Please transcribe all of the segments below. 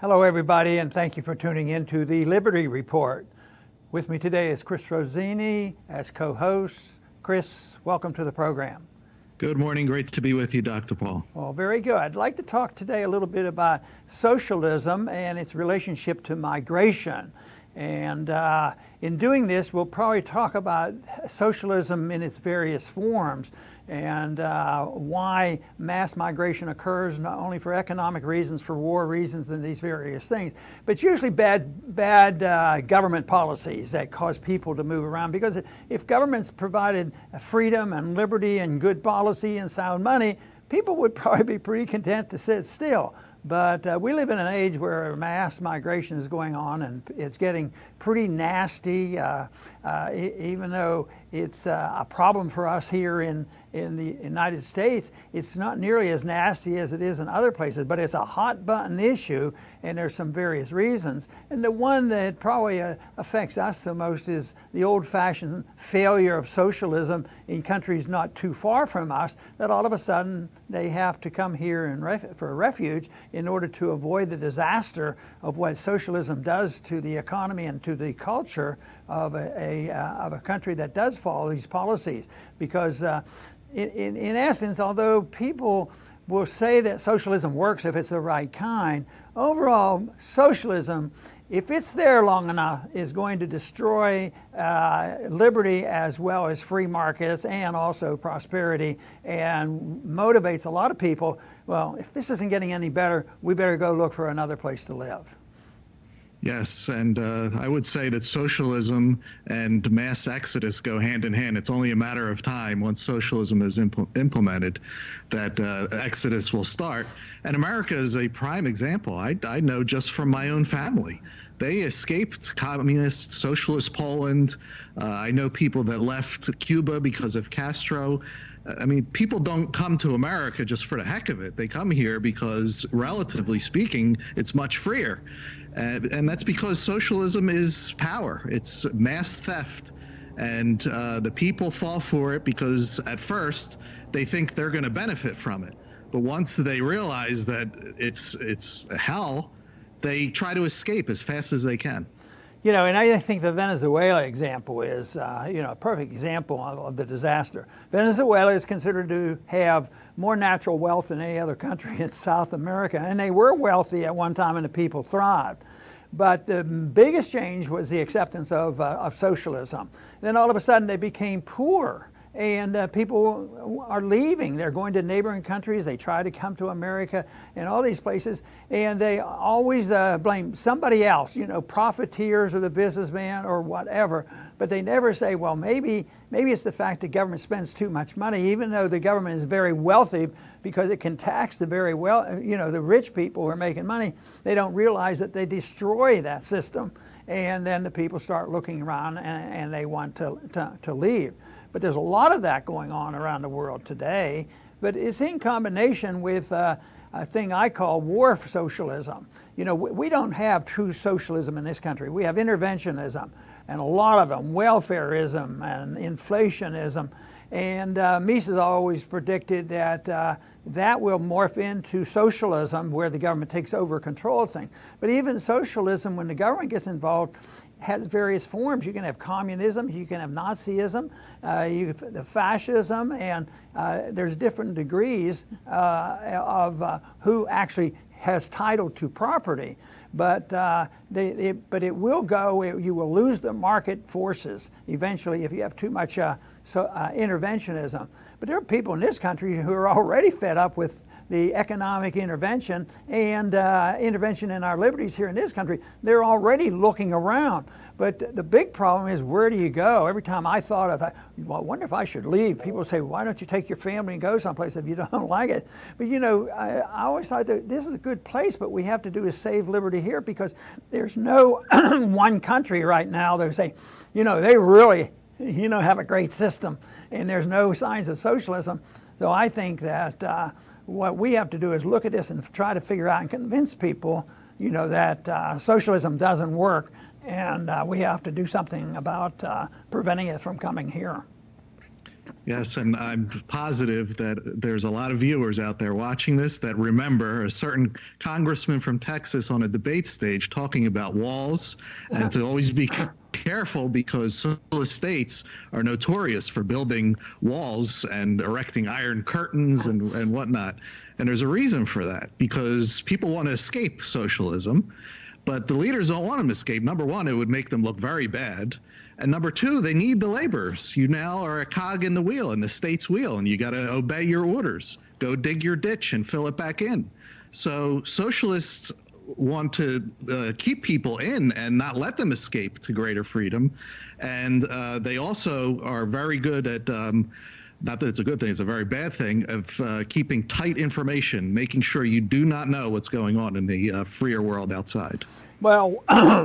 Hello, everybody, and thank you for tuning in to the Liberty Report. With me today is Chris Rossini as co-host. Chris, welcome to the program. Good morning. Great to be with you, Dr. Paul. Well, very good. I'd like to talk today a little bit about socialism and its relationship to migration. And in doing this, we'll probably talk about socialism in its various forms and why mass migration occurs, not only for economic reasons, for war reasons, and these various things, but usually bad government policies that cause people to move around. Because if governments provided freedom and liberty and good policy and sound money, people would probably be pretty content to sit still. But we live in an age where mass migration is going on, and it's getting pretty nasty, even though it's a problem for us here in the United States. It's not nearly as nasty as it is in other places, but it's a hot button issue, and there's some various reasons. And the one that probably affects us the most is the old-fashioned failure of socialism in countries not too far from us, that all of a sudden they have to come here for refuge in order to avoid the disaster of what socialism does to the economy and to the culture of a country that does follow these policies. Because in essence, although people will say that socialism works if it's the right kind, overall socialism, if it's there long enough, is going to destroy liberty as well as free markets and also prosperity, and motivates a lot of people. Well, if this isn't getting any better, we better go look for another place to live. Yes, and I would say that socialism and mass exodus go hand in hand. It's only a matter of time once socialism is implemented that exodus will start. And America is a prime example. I know just from my own family. They escaped communist, socialist Poland. I know people that left Cuba because of Castro. I mean, people don't come to America just for the heck of it. They come here because, relatively speaking, it's much freer. And that's because socialism is power. It's mass theft. And the people fall for it because at first they think they're going to benefit from it. But once they realize that it's hell, they try to escape as fast as they can. You know, and I think the Venezuela example is, a perfect example of the disaster. Venezuela is considered to have more natural wealth than any other country in South America, and they were wealthy at one time and the people thrived. But the biggest change was the acceptance of socialism. Then all of a sudden they became poor. And people are leaving. They're going to neighboring countries. They try to come to America and all these places. And they always blame somebody else, profiteers or the businessman or whatever. But they never say, well, maybe it's the fact the government spends too much money, even though the government is very wealthy, because it can tax the very the rich people who are making money. They don't realize that they destroy that system. And then the people start looking around and they want to leave. But there's a lot of that going on around the world today. But it's in combination with a thing I call war socialism. We don't have true socialism in this country. We have interventionism, and a lot of them, welfareism and inflationism. And Mises always predicted that that will morph into socialism, where the government takes over control of things. But even socialism, when the government gets involved, has various forms. You can have communism, you can have Nazism, the fascism, and there's different degrees of who actually has title to property. But it will go. You will lose the market forces eventually if you have too much interventionism. But there are people in this country who are already fed up with the economic intervention and intervention in our liberties here in this country. They're already looking around. But the big problem is, where do you go? Every time I thought of that, well, I wonder if I should leave. People say, why don't you take your family and go someplace if you don't like it? But I always thought that this is a good place, but we have to do is save liberty here, because there's no one country right now that say, they really, have a great system, and there's no signs of socialism. So I think that what we have to do is look at this and try to figure out and convince people, that socialism doesn't work, and we have to do something about preventing it from coming here. Yes, and I'm positive that there's a lot of viewers out there watching this that remember a certain congressman from Texas on a debate stage talking about walls and to always be careful because socialist states are notorious for building walls and erecting iron curtains and whatnot. And there's a reason for that because people want to escape socialism, but the leaders don't want them to escape. Number one, it would make them look very bad. And number two, they need the laborers. You now are a cog in the wheel, in the state's wheel, and you got to obey your orders. Go dig your ditch and fill it back in. So socialists want to keep people in and not let them escape to greater freedom. And they also are very good at, not that it's a good thing, it's a very bad thing, of keeping tight information, making sure you do not know what's going on in the freer world outside. Well,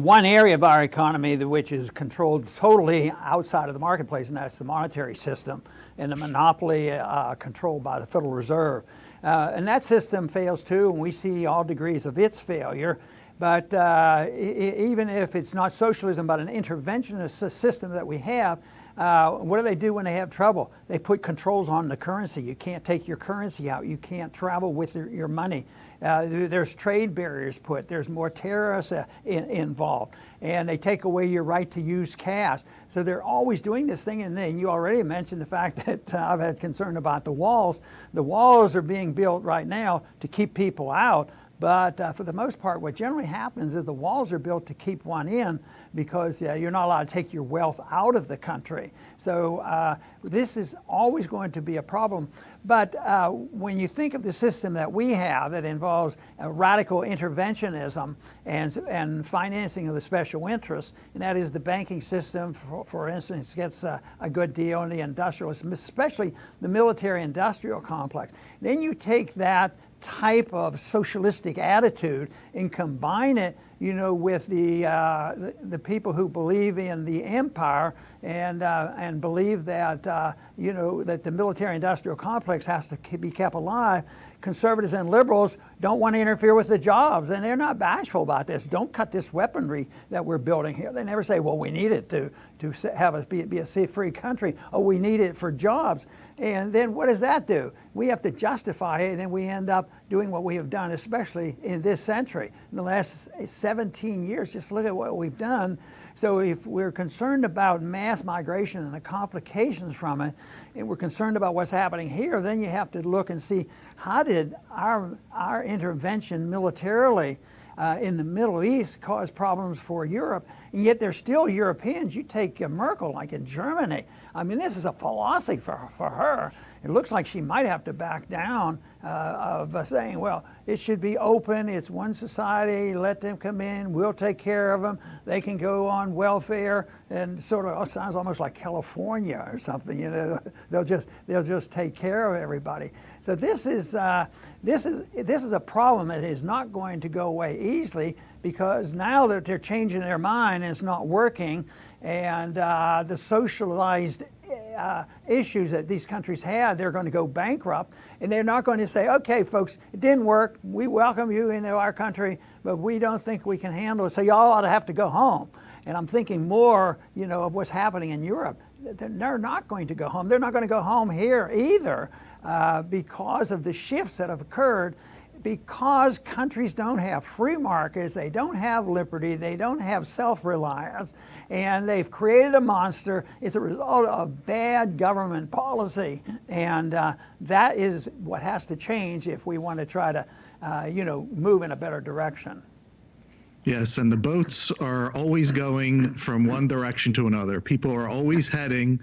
one area of our economy which is controlled totally outside of the marketplace, and that's the monetary system and the monopoly controlled by the Federal Reserve. And that system fails too, and we see all degrees of its failure. But even if it's not socialism, but an interventionist system that we have, what do they do when they have trouble? They put controls on the currency. You can't take your currency out. You can't travel with your money. There's trade barriers put. There's more tariffs involved. And they take away your right to use cash. So they're always doing this thing. And then you already mentioned the fact that I've had concern about the walls. The walls are being built right now to keep people out. But for the most part, what generally happens is the walls are built to keep one in because you're not allowed to take your wealth out of the country. So this is always going to be a problem. But when you think of the system that we have that involves radical interventionism and financing of the special interests, and that is the banking system, for instance, gets a good deal, and the industrialists, especially the military-industrial complex. Then you take that type of socialistic attitude and combine it, with the people who believe in the empire and believe that that the military-industrial complex has to be kept alive. Conservatives and liberals don't want to interfere with the jobs, and they're not bashful about this. Don't cut this weaponry that we're building here. They never say, well, we need it to have us be a free country. Oh, we need it for jobs. And then what does that do? We have to justify it, and we end up doing what we have done, especially in this century. In the last 17 years, just look at what we've done. So if we're concerned about mass migration and the complications from it, and we're concerned about what's happening here, then you have to look and see how did our intervention militarily in the Middle East cause problems for Europe, and yet they're still Europeans. You take Merkel, like in Germany. I mean, this is a philosophy for her. It looks like she might have to back down of saying, well, it should be open. It's one society. Let them come in. We'll take care of them. They can go on welfare, and sort of sounds almost like California or something. They'll just take care of everybody. So this is a problem that is not going to go away easily, because now that they're changing their mind and it's not working, and the socialized issues that these countries had, they're going to go bankrupt, and they're not going to say, okay, folks, it didn't work. We welcome you into our country, but we don't think we can handle it, so y'all ought to have to go home. And I'm thinking more, of what's happening in Europe. They're not going to go home. They're not going to go home here either because of the shifts that have occurred. Because countries don't have free markets, they don't have liberty, they don't have self-reliance, and they've created a monster. It's a result of bad government policy, and that is what has to change if we want to try to, move in a better direction. Yes, and the boats are always going from one direction to another. People are always heading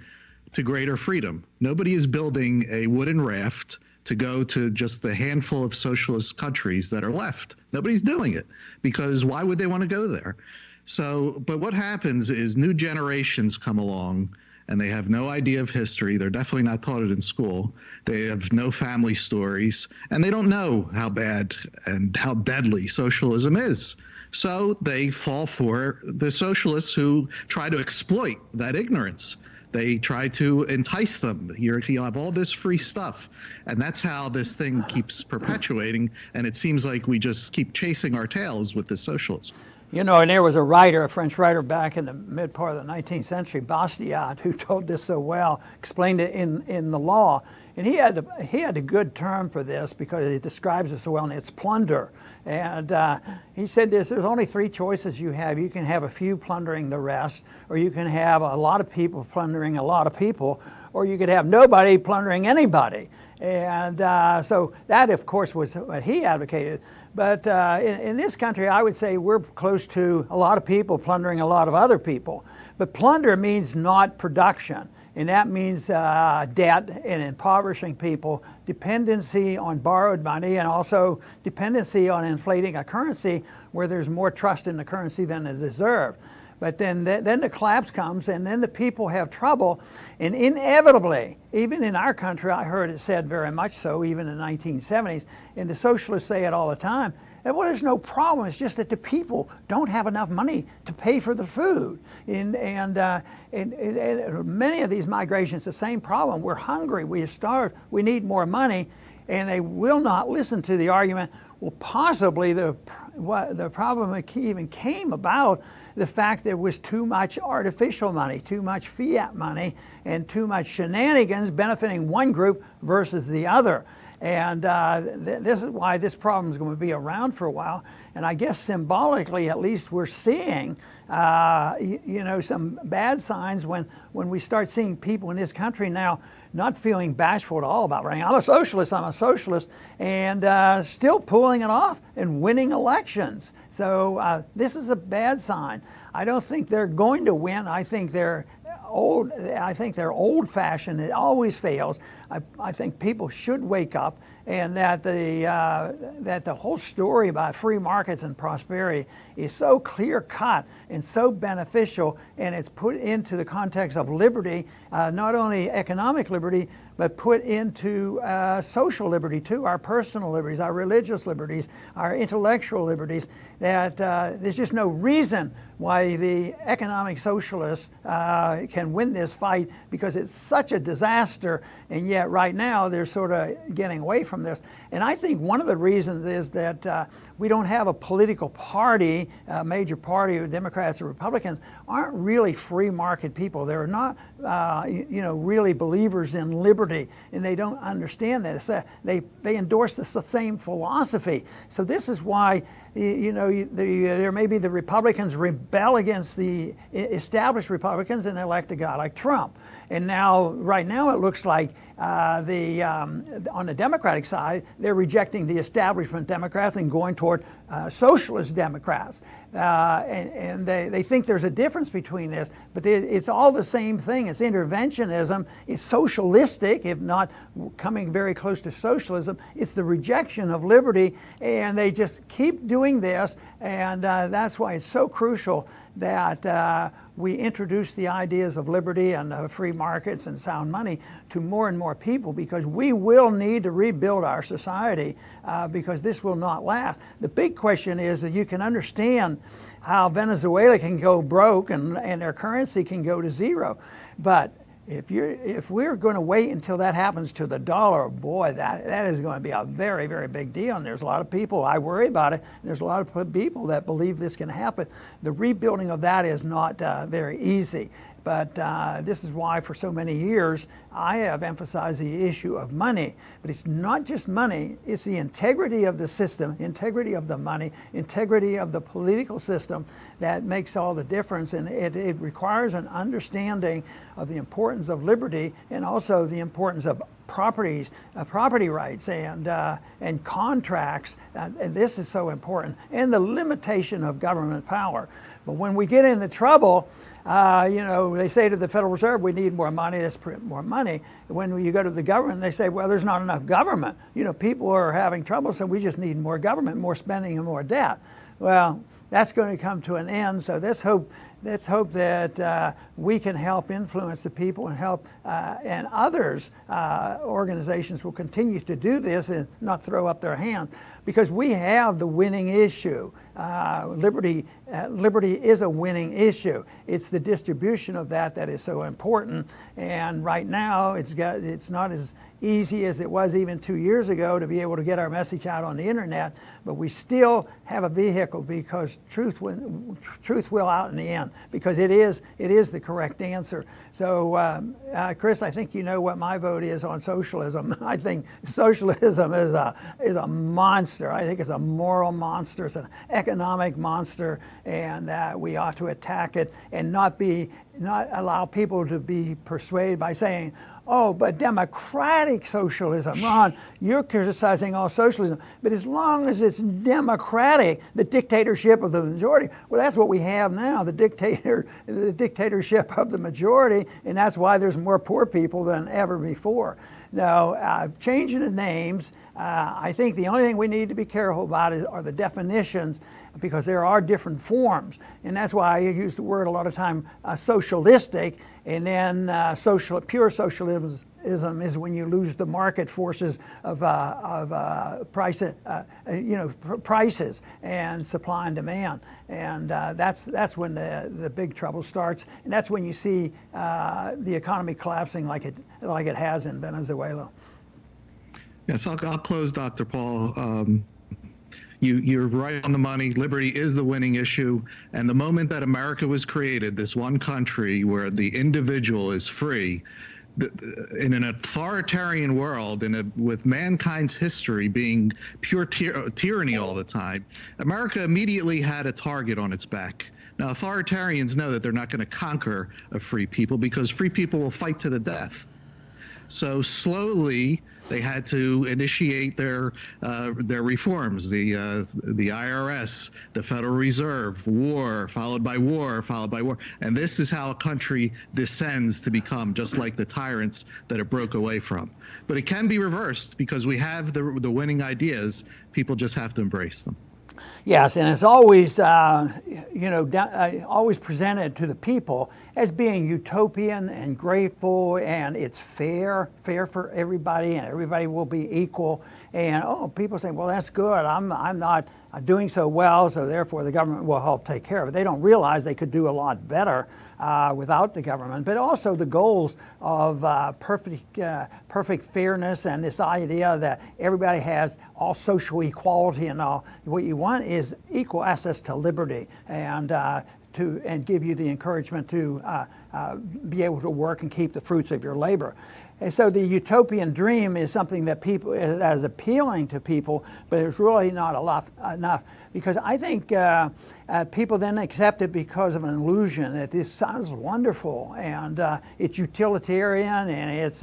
to greater freedom. Nobody is building a wooden raft to go to just the handful of socialist countries that are left. Nobody's doing it, because why would they want to go there? So, but what happens is new generations come along and they have no idea of history. They're definitely not taught it in school. They have no family stories, and they don't know how bad and how deadly socialism is. So they fall for the socialists who try to exploit that ignorance. They try to entice them. You'll have all this free stuff. And that's how this thing keeps perpetuating. And it seems like we just keep chasing our tails with this socialism. You know, and there was a writer, a French writer back in the mid part of the 19th century, Bastiat, who told this so well, explained it in the law. And he had a good term for this because it describes it so well, and it's plunder. And he said there's only three choices you have. You can have a few plundering the rest, or you can have a lot of people plundering a lot of people, or you could have nobody plundering anybody. And so that, of course, was what he advocated. But in this country, I would say we're close to a lot of people plundering a lot of other people. But plunder means not production. And that means debt and impoverishing people, dependency on borrowed money, and also dependency on inflating a currency where there's more trust in the currency than is deserved. But then the collapse comes, and then the people have trouble. And inevitably, even in our country, I heard it said very much so, even in the 1970s, and the socialists say it all the time, that, well, there's no problem. It's just that the people don't have enough money to pay for the food. And many of these migrations, the same problem. We're hungry, we are starved, we need more money, and they will not listen to the argument, well, possibly the problem even came about the fact there was too much artificial money, too much fiat money, and too much shenanigans benefiting one group versus the other. And this is why this problem is going to be around for a while. And I guess symbolically, at least, we're seeing, some bad signs when we start seeing people in this country now not feeling bashful at all about running. I'm a socialist, and still pulling it off and winning elections. So this is a bad sign. I don't think they're going to win. I think they're old-fashioned. It always fails. I think people should wake up, and that the whole story about free markets and prosperity is so clear-cut and so beneficial, and it's put into the context of liberty, not only economic liberty, but put into social liberty too, our personal liberties, our religious liberties, our intellectual liberties, that there's just no reason why the economic socialists can win this fight, because it's such a disaster, and yet right now they're sort of getting away from this. And I think one of the reasons is that we don't have a political party, a major party, Democrats or Republicans, aren't really free market people. They're not, really believers in liberty, and they don't understand that. They endorse the same philosophy. So this is why, there may be the Republicans rebel against the established Republicans and elect a guy like Trump. And right now, it looks like on the Democratic side, they're rejecting the establishment Democrats and going toward socialist Democrats. And they think there's a difference between this, but it's all the same thing. It's interventionism. It's socialistic, if not coming very close to socialism. It's the rejection of liberty, and they just keep doing this, and that's why it's so crucial that we introduce the ideas of liberty and free markets and sound money to more and more people, because we will need to rebuild our society, because this will not last. The big question is that you can understand how Venezuela can go broke and their currency can go to zero, but if we're going to wait until that happens to the dollar, boy, that is going to be a very, very big deal. And there's a lot of people, I worry about it, there's a lot of people that believe this can happen. The rebuilding of that is not very easy. But this is why for so many years I have emphasized the issue of money. But it's not just money, it's the integrity of the system, integrity of the money, integrity of the political system that makes all the difference. And it requires an understanding of the importance of liberty, and also the importance of property rights and contracts. And this is so important, and the limitation of government power. But when we get into trouble, they say to the Federal Reserve, we need more money, let's print more money. When you go to the government, they say, well, there's not enough government. People are having trouble, so we just need more government, more spending, and more debt. Well, that's going to come to an end. So let's hope let's hope that we can help influence the people and help, and others, organizations will continue to do this and not throw up their hands, because we have the winning issue. Liberty is a winning issue. It's the distribution of that is so important. And right now, it's not as easy as it was even 2 years ago to be able to get our message out on the internet. But we still have a vehicle, because truth will out in the end, because it is the correct answer. So, Chris, I think you know what my vote is on socialism. I think socialism is a monster. I think it's a moral monster. It's an economic monster, and we ought to attack it and not allow people to be persuaded by saying, oh, but democratic socialism. Ron, you're criticizing all socialism, but as long as it's democratic, the dictatorship of the majority, well, that's what we have now, the dictatorship of the majority, and that's why there's more poor people than ever before. Now, changing the names, I think the only thing we need to be careful about are the definitions, because there are different forms. And that's why I use the word a lot of time socialistic, and then pure socialism is when you lose the market forces of prices and supply and demand. And that's when the big trouble starts. And that's when you see the economy collapsing like it has in Venezuela. Yes, I'll close, Dr. Paul. You're right on the money. Liberty is the winning issue. And the moment that America was created, this one country where the individual is free, in an authoritarian world, with mankind's history being pure tyranny all the time, America immediately had a target on its back. Now, authoritarians know that they're not going to conquer a free people, because free people will fight to the death. So slowly, they had to initiate their reforms. The IRS, the Federal Reserve, war followed by war followed by war, and this is how a country descends to become just like the tyrants that it broke away from. But it can be reversed, because we have the winning ideas. People just have to embrace them. Yes, and it's always, always presented to the people as being utopian and grateful, and it's fair for everybody, and everybody will be equal. And people say, well, that's good. I'm not doing so well, so therefore the government will help take care of it. They don't realize they could do a lot better without the government. But also the goals of perfect fairness, and this idea that everybody has all social equality and all. What you want is equal access to liberty, and give you the encouragement to be able to work and keep the fruits of your labor. And so the utopian dream is something that is appealing to people, but it's really not enough, because I think people then accept it because of an illusion that this sounds wonderful, and it's utilitarian, and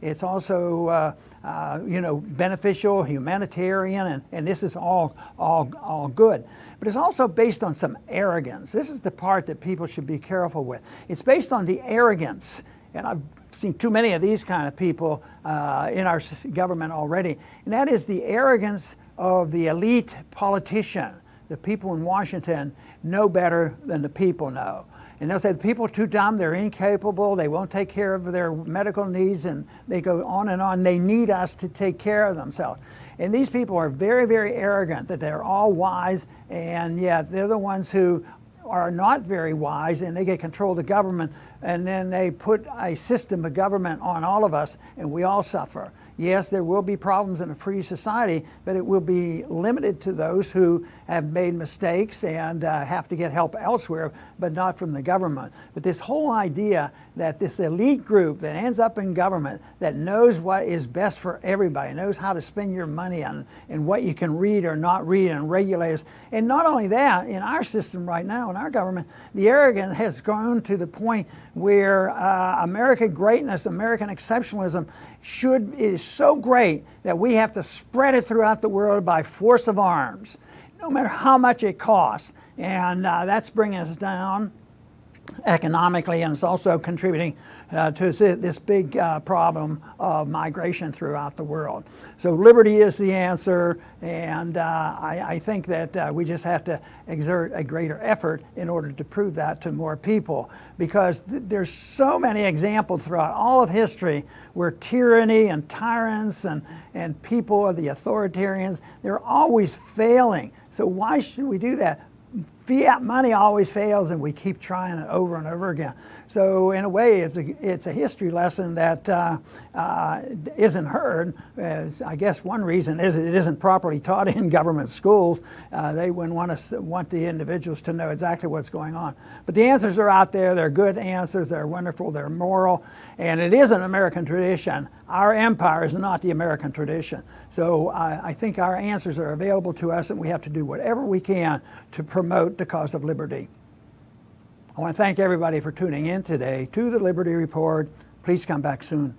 it's also beneficial, humanitarian, and this is all good. But it's also based on some arrogance. This is the part that people should be careful with. It's based on the arrogance, and I've seen too many of these kind of people in our government already, and that is the arrogance of the elite politician. The people in Washington know better than the people know. And they'll say the people are too dumb, they're incapable, they won't take care of their medical needs, and they go on and on. They need us to take care of themselves. And these people are very, very arrogant, that they're all wise, and yet they're the ones who are not very wise, and they get control of the government, and then they put a system of government on all of us, and we all suffer. Yes, there will be problems in a free society, but it will be limited to those who have made mistakes and have to get help elsewhere, but not from the government. But this whole idea that this elite group that ends up in government, that knows what is best for everybody, knows how to spend your money on, and what you can read or not read, and regulators. And not only that, in our system right now, in our government, the arrogance has grown to the point where American greatness, American exceptionalism is so great that we have to spread it throughout the world by force of arms, no matter how much it costs. And that's bringing us down. economically, and it's also contributing to this big problem of migration throughout the world. So liberty is the answer, and I think that we just have to exert a greater effort in order to prove that to more people, because there's so many examples throughout all of history where tyranny and tyrants and people, the authoritarians, they're always failing. So why should we do that? Fiat money always fails, and we keep trying it over and over again. So in a way, it's a history lesson that isn't heard. I guess one reason is it isn't properly taught in government schools. They wouldn't want the individuals to know exactly what's going on. But the answers are out there. They're good answers. They're wonderful. They're moral. And it is an American tradition. Our empire is not the American tradition. So I think our answers are available to us, and we have to do whatever we can to promote the cause of liberty. I want to thank everybody for tuning in today to the Liberty Report. Please come back soon.